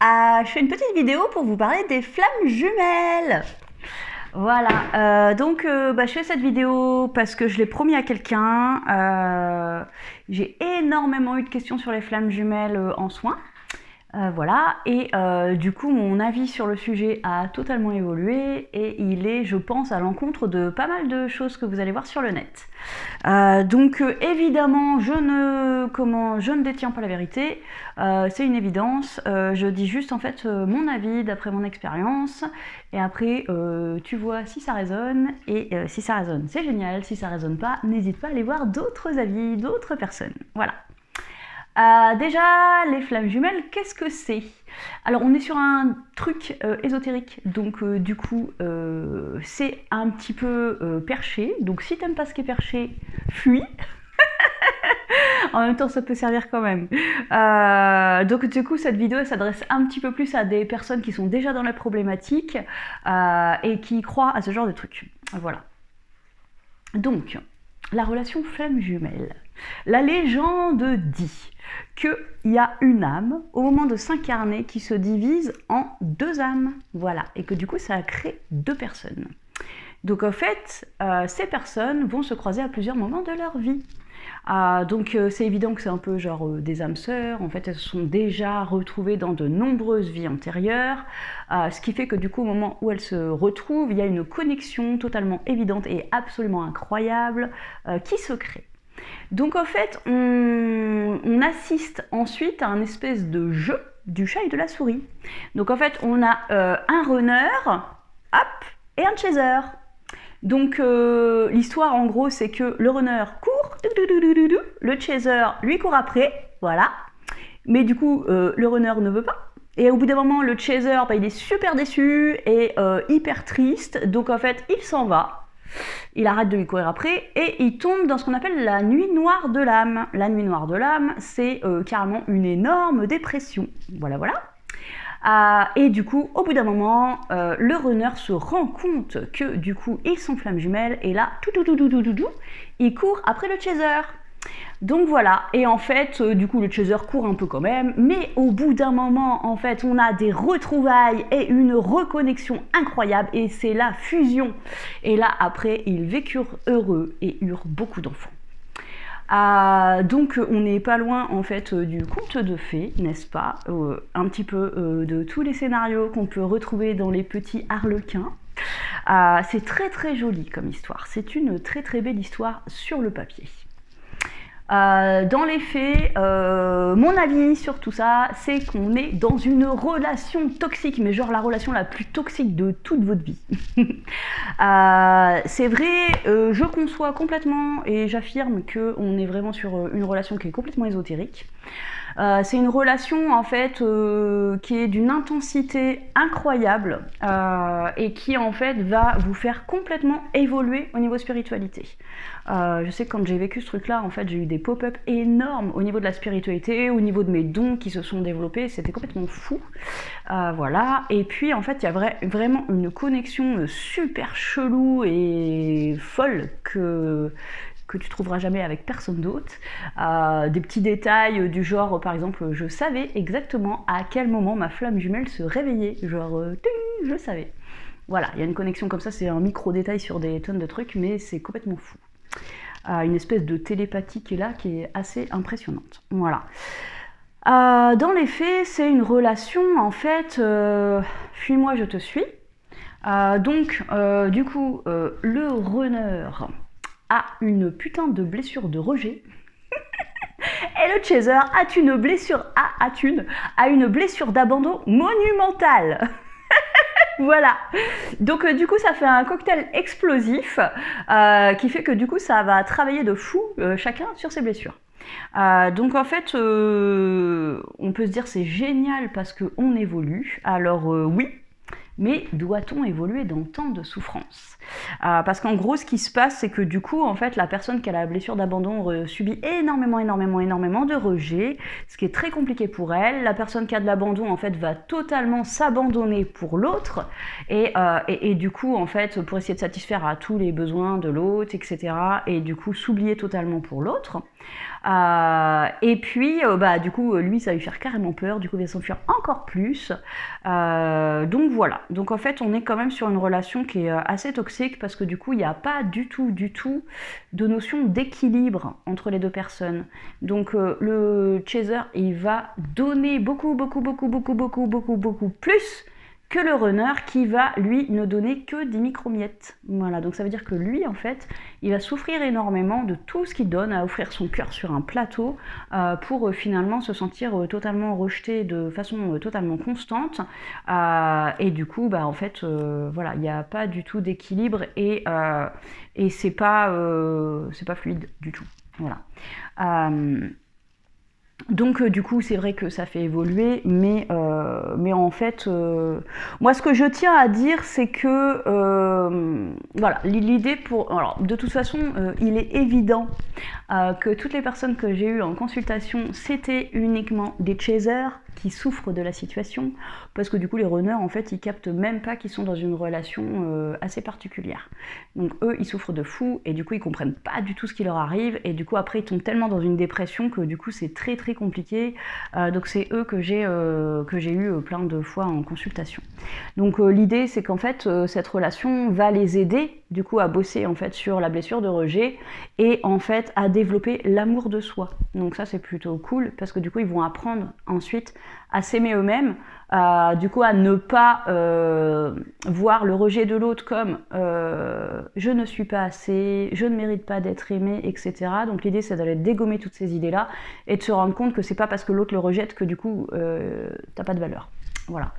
Je fais une petite vidéo pour vous parler des flammes jumelles. Voilà, je fais cette vidéo parce que je l'ai promis à quelqu'un. J'ai énormément eu de questions sur les flammes jumelles en soins. Voilà, et du coup mon avis sur le sujet a totalement évolué et il est, je pense, à l'encontre de pas mal de choses que vous allez voir sur le net. Évidemment, je ne détiens pas la vérité, c'est une évidence, je dis juste en fait mon avis d'après mon expérience, et après tu vois si ça résonne, et si ça résonne c'est génial, si ça résonne pas, n'hésite pas à aller voir d'autres avis, d'autres personnes, voilà. Déjà, les flammes jumelles, qu'est-ce que c'est? Alors, on est sur un truc ésotérique, donc du coup, c'est un petit peu perché. Donc, si t'aimes pas ce qui est perché, fuis. En même temps, ça peut servir quand même. Donc, du coup, cette vidéo s'adresse un petit peu plus à des personnes qui sont déjà dans la problématique et qui croient à ce genre de trucs. Voilà. Donc, la relation flamme jumelle. La légende dit qu'il y a une âme au moment de s'incarner qui se divise en deux âmes, voilà, et que du coup ça crée deux personnes. Donc en fait, ces personnes vont se croiser à plusieurs moments de leur vie. C'est évident que c'est un peu genre des âmes sœurs, en fait elles se sont déjà retrouvées dans de nombreuses vies antérieures, ce qui fait que du coup au moment où elles se retrouvent, il y a une connexion totalement évidente et absolument incroyable qui se crée. Donc en fait, on assiste ensuite à un espèce de jeu du chat et de la souris. Donc en fait, on a un runner, hop, et un chaser. Donc l'histoire en gros c'est que le runner court, le chaser lui court après, voilà. Mais du coup le runner ne veut pas. Et au bout d'un moment le chaser il est super déçu et hyper triste, donc en fait il s'en va. Il arrête de lui courir après et il tombe dans ce qu'on appelle la nuit noire de l'âme. La nuit noire de l'âme, c'est carrément une énorme dépression. Voilà, voilà. Et du coup, au bout d'un moment, le runner se rend compte que du coup, ils sont flammes jumelles et là, il court après le chaser. Donc voilà, et en fait, du coup, le chaser court un peu quand même, mais au bout d'un moment, en fait, on a des retrouvailles et une reconnexion incroyable, et c'est la fusion. Et là, après, ils vécurent heureux et eurent beaucoup d'enfants. Donc on n'est pas loin en fait du conte de fées, n'est-ce pas, un petit peu de tous les scénarios qu'on peut retrouver dans les petits harlequins. C'est très très joli comme histoire, c'est une très très belle histoire sur le papier. Dans les faits, mon avis sur tout ça, c'est qu'on est dans une relation toxique, mais genre la relation la plus toxique de toute votre vie. C'est vrai, je conçois complètement et j'affirme qu'on est vraiment sur une relation qui est complètement ésotérique. C'est une relation en fait qui est d'une intensité incroyable et qui en fait va vous faire complètement évoluer au niveau spiritualité. Je sais que quand j'ai vécu ce truc-là, en fait, j'ai eu des pop-up énormes au niveau de la spiritualité, au niveau de mes dons qui se sont développés, c'était complètement fou. Voilà. Et puis en fait, il y a vraiment une connexion super chelou et folle que tu trouveras jamais avec personne d'autre. Des petits détails du genre, par exemple, je savais exactement à quel moment ma flamme jumelle se réveillait. Genre, je savais. Voilà, il y a une connexion comme ça, c'est un micro détail sur des tonnes de trucs, mais c'est complètement fou. Une espèce de télépathie qui est là, qui est assez impressionnante. Voilà. Dans les faits, c'est une relation, en fait, fuis-moi, je te suis. Du coup, le runner a une putain de blessure de rejet. Et le chaser a une blessure d'abandon monumentale. Voilà. Donc du coup ça fait un cocktail explosif qui fait que du coup ça va travailler de fou chacun sur ses blessures. Donc en fait on peut se dire c'est génial parce qu'on évolue. Alors oui, mais doit-on évoluer dans tant de souffrance? Parce qu'en gros, ce qui se passe, c'est que du coup, en fait, la personne qui a la blessure d'abandon subit énormément de rejet, ce qui est très compliqué pour elle. La personne qui a de l'abandon, en fait, va totalement s'abandonner pour l'autre, et du coup, en fait, pour essayer de satisfaire à tous les besoins de l'autre, etc., et du coup, s'oublier totalement pour l'autre. Et puis, du coup, lui, ça va lui faire carrément peur, du coup, il va s'enfuir encore plus. Donc voilà. Donc en fait, on est quand même sur une relation qui est assez toxique parce que du coup, il n'y a pas du tout de notion d'équilibre entre les deux personnes. Donc le chaser, il va donner beaucoup plus que le runner qui va lui ne donner que des micromiettes. Voilà, donc ça veut dire que lui en fait, il va souffrir énormément de tout ce qu'il donne, à offrir son cœur sur un plateau pour finalement se sentir totalement rejeté de façon totalement constante. Et du coup, en fait, voilà, il n'y a pas du tout d'équilibre et c'est pas fluide du tout. Voilà. Donc du coup c'est vrai que ça fait évoluer, mais en fait moi ce que je tiens à dire c'est que voilà, l'idée pour... Alors de toute façon il est évident que toutes les personnes que j'ai eues en consultation c'était uniquement des chasers qui souffrent de la situation, parce que du coup les runners en fait ils captent même pas qu'ils sont dans une relation assez particulière. Donc eux ils souffrent de fou et du coup ils comprennent pas du tout ce qui leur arrive et du coup après ils tombent tellement dans une dépression que du coup c'est très compliqué. Donc c'est eux que j'ai eu plein de fois en consultation. Donc l'idée c'est qu'en fait cette relation va les aider du coup à bosser en fait sur la blessure de rejet et en fait à développer l'amour de soi. Donc ça c'est plutôt cool parce que du coup ils vont apprendre ensuite à s'aimer eux-mêmes, du coup à ne pas voir le rejet de l'autre comme je ne suis pas assez, je ne mérite pas d'être aimé, etc. Donc l'idée c'est d'aller dégommer toutes ces idées-là et de se rendre compte que c'est pas parce que l'autre le rejette que du coup t'as pas de valeur. Voilà.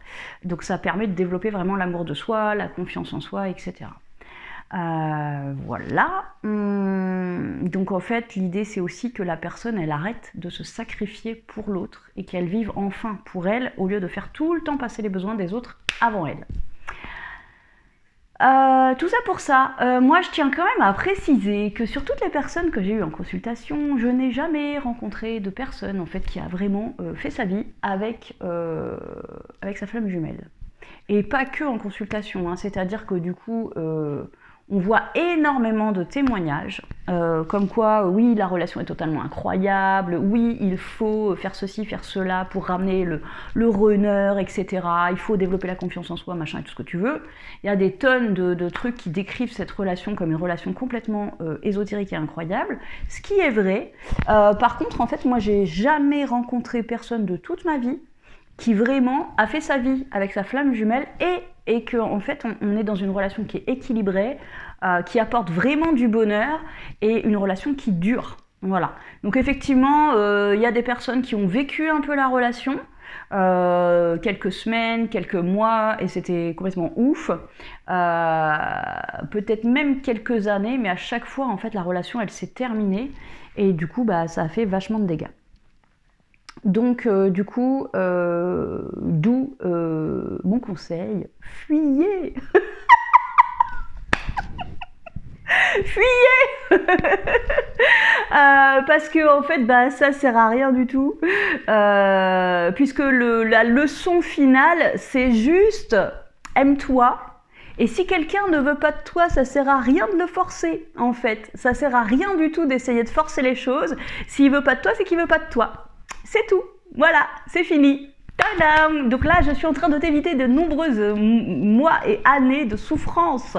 Donc ça permet de développer vraiment l'amour de soi, la confiance en soi, etc. Voilà. Donc en fait l'idée c'est aussi que la personne elle arrête de se sacrifier pour l'autre et qu'elle vive enfin pour elle au lieu de faire tout le temps passer les besoins des autres avant elle. Tout ça pour ça, moi je tiens quand même à préciser que sur toutes les personnes que j'ai eues en consultation, je n'ai jamais rencontré de personne en fait qui a vraiment fait sa vie avec sa flamme jumelle. Et pas que en consultation, hein, c'est-à-dire que du coup on voit énormément de témoignages, comme quoi, oui, la relation est totalement incroyable, oui, il faut faire ceci, faire cela pour ramener le runner, etc. Il faut développer la confiance en soi, machin, et tout ce que tu veux. Il y a des tonnes de trucs qui décrivent cette relation comme une relation complètement ésotérique et incroyable, ce qui est vrai. Par contre, en fait, moi, j'ai jamais rencontré personne de toute ma vie qui vraiment a fait sa vie avec sa flamme jumelle et qu'en en fait on est dans une relation qui est équilibrée, qui apporte vraiment du bonheur et une relation qui dure. Voilà. Donc effectivement, y a des personnes qui ont vécu un peu la relation, quelques semaines, quelques mois, et c'était complètement ouf. Peut-être même quelques années, mais à chaque fois en fait la relation elle s'est terminée et du coup ça a fait vachement de dégâts. Donc du coup, d'où mon conseil, fuyez. Fuyez. Parce que en fait ça sert à rien du tout, puisque la leçon finale c'est juste aime-toi. Et si quelqu'un ne veut pas de toi, ça sert à rien de le forcer, en fait. Ça sert à rien du tout d'essayer de forcer les choses. S'il veut pas de toi, c'est qu'il veut pas de toi. C'est tout. Voilà, c'est fini. Tadam! Donc là, je suis en train de t'éviter de nombreuses mois et années de souffrance.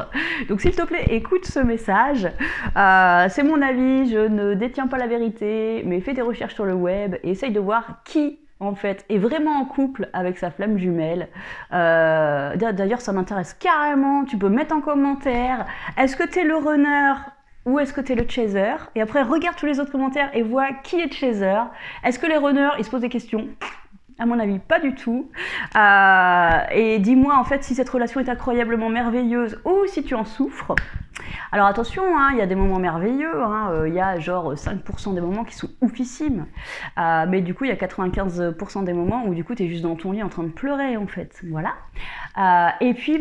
Donc s'il te plaît, écoute ce message. C'est mon avis, je ne détiens pas la vérité, mais fais tes recherches sur le web et essaye de voir qui en fait est vraiment en couple avec sa flamme jumelle. D'ailleurs, ça m'intéresse carrément. Tu peux mettre en commentaire. Est-ce que t'es le runner? Ou est-ce que tu es le chaser? Et après, regarde tous les autres commentaires et vois qui est chaser. Est-ce que les runners, ils se posent des questions? À mon avis, pas du tout. Et dis-moi en fait si cette relation est incroyablement merveilleuse ou si tu en souffres. Alors attention, il y a des moments merveilleux, il y a genre 5% des moments qui sont oufissimes, mais du coup il y a 95% des moments où du coup tu es juste dans ton lit en train de pleurer en fait, voilà. Et puis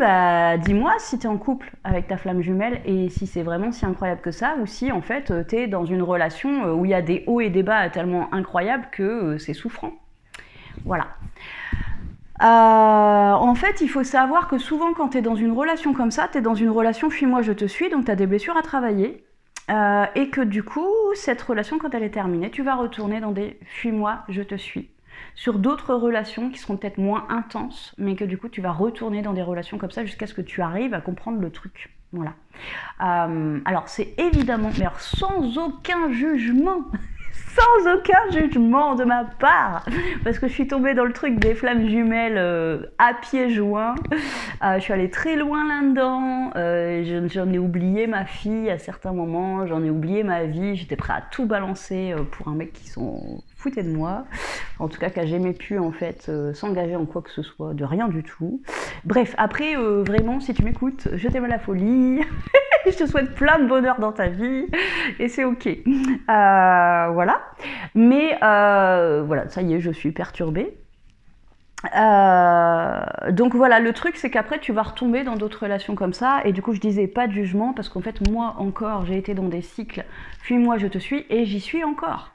dis-moi si tu es en couple avec ta flamme jumelle et si c'est vraiment si incroyable que ça, ou si en fait tu es dans une relation où il y a des hauts et des bas tellement incroyables que c'est souffrant. Voilà. En fait, il faut savoir que souvent quand tu es dans une relation comme ça, tu es dans une relation fuis-moi je te suis, donc tu as des blessures à travailler. Et que du coup, cette relation, quand elle est terminée, tu vas retourner dans des « fuis-moi, je te suis ». Sur d'autres relations qui seront peut-être moins intenses, mais que du coup, tu vas retourner dans des relations comme ça jusqu'à ce que tu arrives à comprendre le truc. Voilà. Alors, c'est évidemment, mais alors sans aucun jugement, sans aucun jugement de ma part, parce que je suis tombée dans le truc des flammes jumelles à pieds joints. Je suis allée très loin là-dedans. J'en ai oublié ma fille à certains moments, j'en ai oublié ma vie. J'étais prêt à tout balancer pour un mec qui s'en foutait de moi. En tout cas, qu'à jamais pu en fait s'engager en quoi que ce soit, de rien du tout. Bref, après, vraiment, si tu m'écoutes, je t'aime à la folie. Je te souhaite plein de bonheur dans ta vie et c'est ok. Voilà. Mais voilà, ça y est, je suis perturbée. Donc voilà, le truc c'est qu'après tu vas retomber dans d'autres relations comme ça, et du coup je disais pas de jugement parce qu'en fait moi encore j'ai été dans des cycles fuis-moi je te suis et j'y suis encore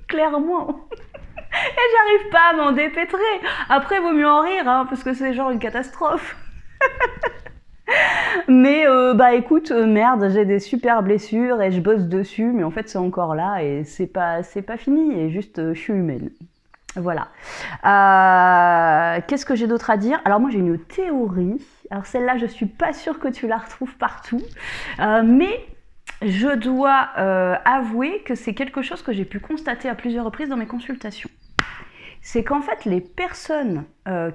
clairement. Et j'arrive pas à m'en dépêtrer. Après vaut mieux en rire hein, parce que c'est genre une catastrophe. Mais bah écoute, merde, j'ai des super blessures et je bosse dessus, mais en fait c'est encore là et c'est pas fini, et juste je suis humaine. Voilà. Qu'est-ce que j'ai d'autre à dire? Alors moi j'ai une théorie. Alors celle-là je suis pas sûre que tu la retrouves partout, mais je dois avouer que c'est quelque chose que j'ai pu constater à plusieurs reprises dans mes consultations. C'est qu'en fait les personnes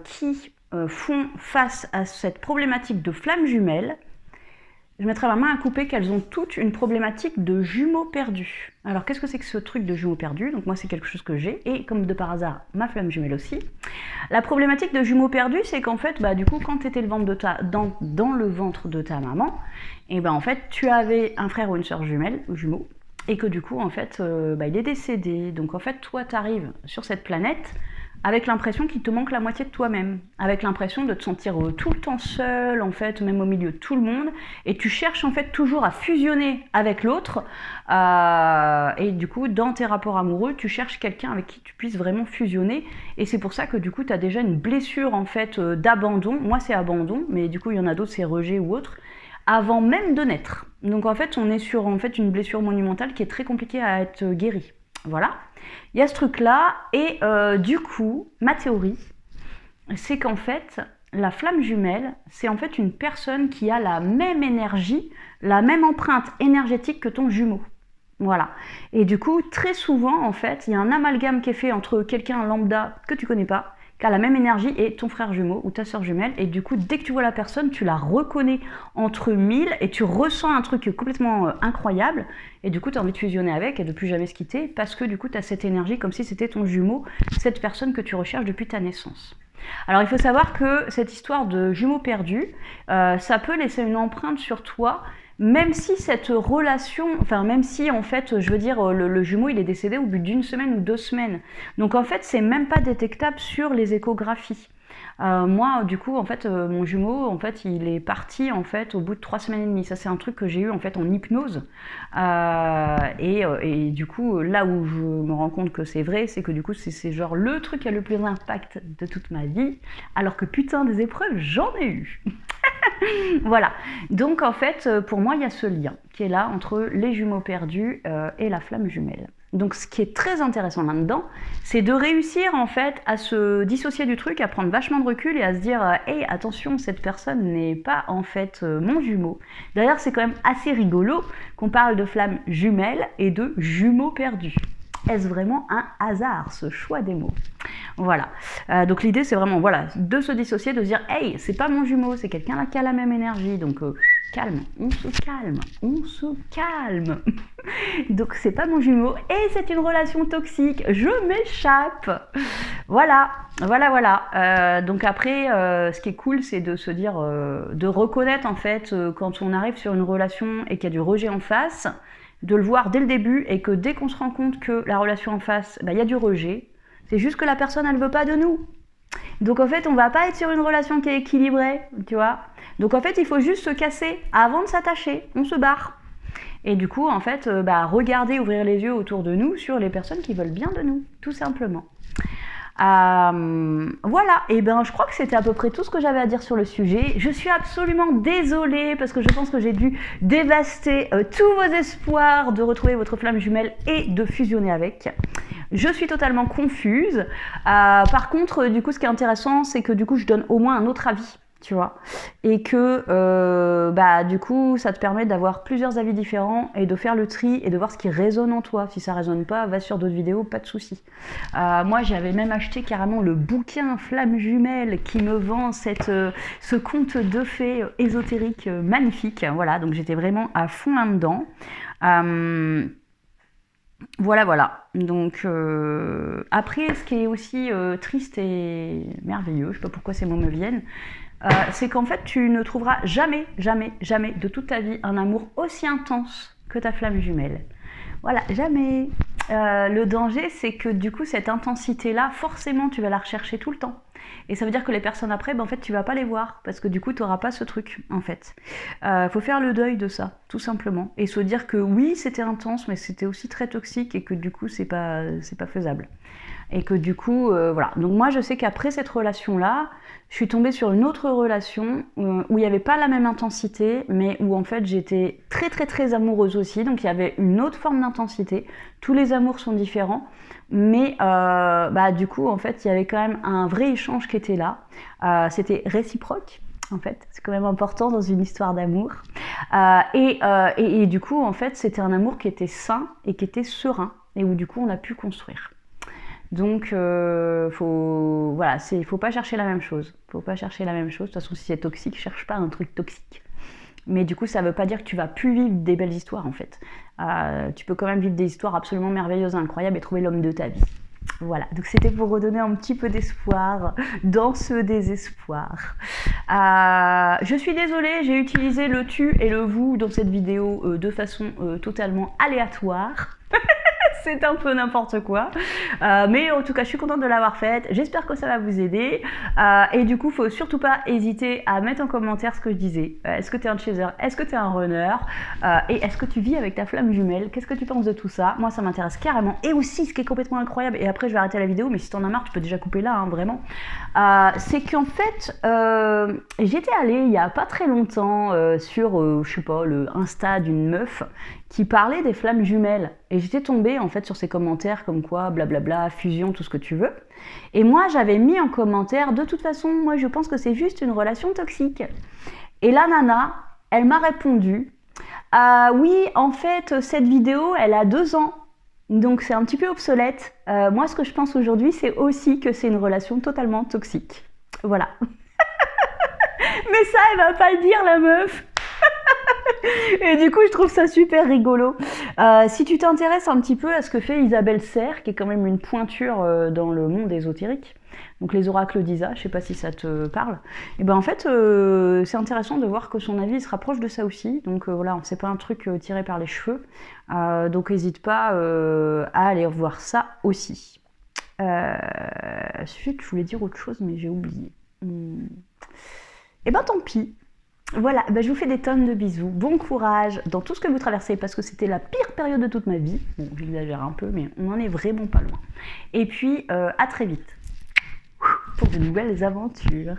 qui font face à cette problématique de flammes jumelles, je mettrai ma main à couper qu'elles ont toutes une problématique de jumeaux perdus. Alors qu'est-ce que c'est que ce truc de jumeaux perdus? Donc moi c'est quelque chose que j'ai, et comme de par hasard, ma flamme jumelle aussi. La problématique de jumeaux perdus, c'est qu'en fait, bah, du coup, quand tu étais dans le ventre de ta maman, et ben en fait, tu avais un frère ou une sœur jumelle, ou jumeaux, et que du coup, en fait, bah, il est décédé. Donc en fait, toi, tu arrives sur cette planète avec l'impression qu'il te manque la moitié de toi-même, avec l'impression de te sentir tout le temps seul, en fait, même au milieu de tout le monde, et tu cherches en fait toujours à fusionner avec l'autre, et du coup, dans tes rapports amoureux, tu cherches quelqu'un avec qui tu puisses vraiment fusionner, et c'est pour ça que du coup, tu as déjà une blessure en fait d'abandon. Moi, c'est abandon, mais du coup, il y en a d'autres, c'est rejet ou autre, avant même de naître. Donc en fait, on est sur en fait une blessure monumentale qui est très compliquée à être guérie. Voilà. Il y a ce truc-là, et du coup, ma théorie, c'est qu'en fait, la flamme jumelle, c'est en fait une personne qui a la même énergie, la même empreinte énergétique que ton jumeau. Voilà. Et du coup, très souvent, en fait, il y a un amalgame qui est fait entre quelqu'un lambda que tu connais pas, qui a la même énergie, et ton frère jumeau ou ta soeur jumelle, et du coup, dès que tu vois la personne, tu la reconnais entre mille, et tu ressens un truc complètement incroyable, et du coup, tu as envie de fusionner avec et de plus jamais se quitter, parce que du coup, tu as cette énergie comme si c'était ton jumeau, cette personne que tu recherches depuis ta naissance. Alors, il faut savoir que cette histoire de jumeaux perdus, ça peut laisser une empreinte sur toi, même si cette relation, enfin même si en fait, je veux dire, le jumeau il est décédé au bout d'une semaine ou 2 semaines. Donc en fait, c'est même pas détectable sur les échographies. Moi, du coup, en fait, mon jumeau, en fait, il est parti en fait au bout de 3 semaines et demie. Ça, c'est un truc que j'ai eu en fait en hypnose. Et du coup, là où je me rends compte que c'est vrai, c'est que du coup, c'est genre le truc qui a le plus d'impact de toute ma vie, alors que putain des épreuves, j'en ai eu. Voilà. Donc en fait, pour moi, il y a ce lien qui est là entre les jumeaux perdus et la flamme jumelle. Donc ce qui est très intéressant là-dedans, c'est de réussir en fait à se dissocier du truc, à prendre vachement de recul et à se dire hey, attention, cette personne n'est pas en fait mon jumeau. D'ailleurs, c'est quand même assez rigolo qu'on parle de flamme jumelle et de jumeaux perdus. Est-ce vraiment un hasard, ce choix des mots? Voilà. Donc l'idée, c'est vraiment voilà, de se dissocier, de se dire hey, c'est pas mon jumeau, c'est quelqu'un là qui a la même énergie. Donc calme, on se calme, on se calme. Donc c'est pas mon jumeau et c'est une relation toxique, je m'échappe. Voilà, voilà. Donc après, ce qui est cool, c'est de se dire, de reconnaître en fait quand on arrive sur une relation et qu'il y a du rejet en face, de le voir dès le début, et que dès qu'on se rend compte que la relation en face, bah, y a du rejet, c'est juste que la personne, elle veut pas de nous. Donc en fait, on va pas être sur une relation qui est équilibrée, tu vois. Donc en fait, il faut juste se casser avant de s'attacher, on se barre. Et du coup, en fait, regarder, ouvrir les yeux autour de nous sur les personnes qui veulent bien de nous, tout simplement. Voilà, et ben je crois que c'était à peu près tout ce que j'avais à dire sur le sujet. Je suis absolument désolée parce que je pense que j'ai dû dévaster tous vos espoirs de retrouver votre flamme jumelle et de fusionner avec. Je suis totalement confuse. Par contre, du coup, ce qui est intéressant, c'est que du coup, je donne au moins un autre avis, tu vois, et que du coup ça te permet d'avoir plusieurs avis différents et de faire le tri et de voir ce qui résonne en toi. Si ça résonne pas, va sur d'autres vidéos, pas de souci. Moi j'avais même acheté carrément le bouquin Flamme Jumelle qui me vend ce conte de fées ésotérique magnifique, voilà, donc j'étais vraiment à fond là-dedans. Voilà. Donc après, ce qui est aussi triste et merveilleux, je sais pas pourquoi ces mots me viennent, c'est qu'en fait, tu ne trouveras jamais de toute ta vie un amour aussi intense que ta flamme jumelle. Voilà, jamais. Le danger, c'est que du coup, cette intensité-là, forcément, tu vas la rechercher tout le temps. Et ça veut dire que les personnes après, en fait, tu vas pas les voir parce que du coup, tu n'auras pas ce truc, en fait. Faut faire le deuil de ça, tout simplement, et se dire que oui, c'était intense, mais c'était aussi très toxique et que du coup, c'est pas faisable. Et que du coup, voilà. Donc moi, je sais qu'après cette relation-là, je suis tombée sur une autre relation où il n'y avait pas la même intensité, mais où en fait j'étais très amoureuse aussi. Donc il y avait une autre forme d'intensité. Tous les amours sont différents, mais du coup en fait il y avait quand même un vrai échange qui était là. C'était réciproque. En fait, c'est quand même important dans une histoire d'amour. Et du coup, en fait, c'était un amour qui était sain et qui était serein, et où du coup on a pu construire. Donc, faut pas chercher la même chose. Faut pas chercher la même chose. De toute façon, si c'est toxique, cherche pas un truc toxique. Mais du coup, ça veut pas dire que tu vas plus vivre des belles histoires, en fait. Tu peux quand même vivre des histoires absolument merveilleuses et incroyables et trouver l'homme de ta vie. Voilà, donc c'était pour redonner un petit peu d'espoir dans ce désespoir. Je suis désolée, j'ai utilisé le tu et le vous dans cette vidéo de façon totalement aléatoire. C'est un peu n'importe quoi, mais en tout cas je suis contente de l'avoir faite, j'espère que ça va vous aider, et du coup faut surtout pas hésiter à mettre en commentaire ce que je disais. Est-ce que tu es un chaser, est-ce que tu es un runner, et est-ce que tu vis avec ta flamme jumelle, qu'est-ce que tu penses de tout ça? Moi ça m'intéresse carrément. Et aussi ce qui est complètement incroyable, et après je vais arrêter la vidéo, mais si t'en as marre tu peux déjà couper là, hein, vraiment, c'est qu'en fait j'étais allée il y a pas très longtemps sur je sais pas, le Insta d'une meuf qui parlait des flammes jumelles, et j'étais tombée en fait sur ces commentaires comme quoi blablabla, fusion, tout ce que tu veux, et moi j'avais mis en commentaire de toute façon moi je pense que c'est juste une relation toxique, et la nana elle m'a répondu oui en fait cette vidéo elle a 2 ans donc c'est un petit peu obsolète, moi ce que je pense aujourd'hui c'est aussi que c'est une relation totalement toxique, voilà. Mais ça elle va pas le dire la meuf. Et du coup, je trouve ça super rigolo. Si tu t'intéresses un petit peu à ce que fait Isabelle Serre, qui est quand même une pointure dans le monde ésotérique, donc les oracles d'Isa, je sais pas si ça te parle, et ben en fait, c'est intéressant de voir que son avis se rapproche de ça aussi. Donc voilà, c'est pas un truc tiré par les cheveux. Donc n'hésite pas à aller revoir ça aussi. Je voulais dire autre chose, mais j'ai oublié. Et ben tant pis. Voilà, je vous fais des tonnes de bisous, bon courage dans tout ce que vous traversez parce que c'était la pire période de toute ma vie. Bon, j'exagère un peu, mais on en est vraiment pas loin. Et puis, à très vite pour de nouvelles aventures.